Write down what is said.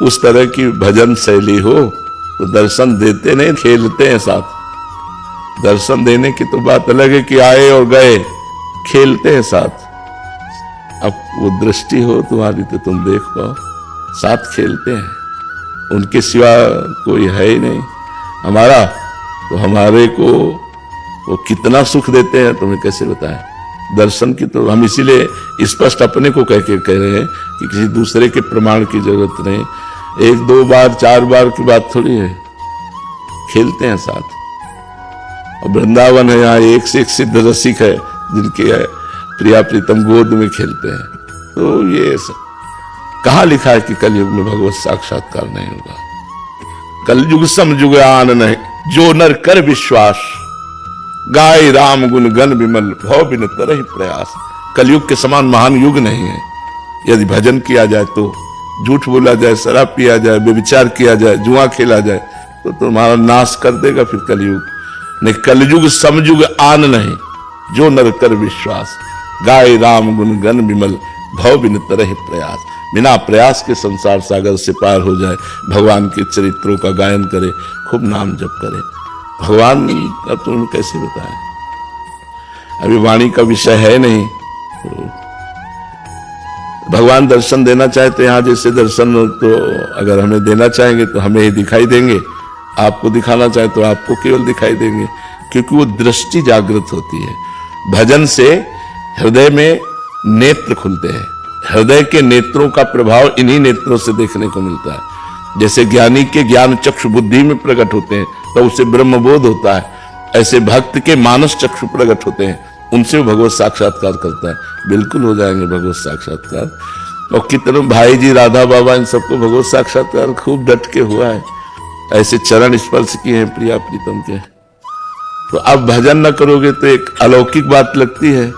उस तरह की भजन शैली हो तो दर्शन देते नहीं, खेलते हैं साथ। दर्शन देने की तो बात अलग है कि आए और गए, खेलते हैं साथ। अब वो दृष्टि हो तुम्हारी तो तुम देख पाओ, साथ खेलते हैं, उनके सिवा कोई है ही नहीं हमारा। तो हमारे को वो कितना सुख देते हैं तुम्हें कैसे बताएं। दर्शन की तो हम इसीलिए स्पष्ट अपने को कह रहे हैं कि किसी दूसरे के प्रमाण की जरूरत नहीं। 1 2 बार 4 बार की बात थोड़ी है, खेलते हैं साथ। और वृंदावन है, यहाँ एक से एक सिद्ध रसिक है जिनके प्रिया प्रीतम गोद में खेलते हैं। तो ये कहाँ लिखा है कि कलयुग में भगवत साक्षात्कार नहीं होगा। कलयुग समयुग आन नहीं, जो नर कर विश्वास, गाय राम गुण गण विमल, भव बिन तरहि प्रयास। कलयुग के समान महान युग नहीं है। यदि भजन किया जाए तो, झूठ बोला जाए, शराब पिया जाए, व्यभिचार किया जाए, जुआ खेला जाए तो तुम्हारा नाश कर देगा फिर कलयुग। नहीं, कलयुग समयुग आन नहीं, जो नर कर विश्वास, गाय राम गुण गण विमल, भव बिन तरहि प्रयास। बिना प्रयास के संसार सागर से पार हो जाए, भगवान के चरित्रों का गायन करे, खूब नाम जप करे। भगवान का तुम कैसे बताएं, अभी वाणी का विषय है नहीं। भगवान दर्शन देना चाहे तो यहाँ जैसे दर्शन तो अगर हमें देना चाहेंगे तो हमें ही दिखाई देंगे, आपको दिखाना चाहे तो आपको केवल दिखाई देंगे, क्योंकि वो दृष्टि जागृत होती है। भजन से हृदय में नेत्र खुलते हैं, हृदय के नेत्रों का प्रभाव इन्हीं नेत्रों से देखने को मिलता है। जैसे ज्ञानी के ज्ञान चक्षु बुद्धि में प्रकट होते हैं तो उसे ब्रह्मबोध होता है, ऐसे भक्त के मानस चक्षु प्रकट होते हैं, उनसे वो भगवत साक्षात्कार करता है। बिल्कुल हो जाएंगे भगवत साक्षात्कार। और कितने भाई जी, राधा बाबा, इन सबको भगवत साक्षात्कार खूब डट के हुआ है, ऐसे चरण स्पर्श किए हैं प्रिया प्रीतम के। तो अब भजन न करोगे तो एक अलौकिक बात लगती है।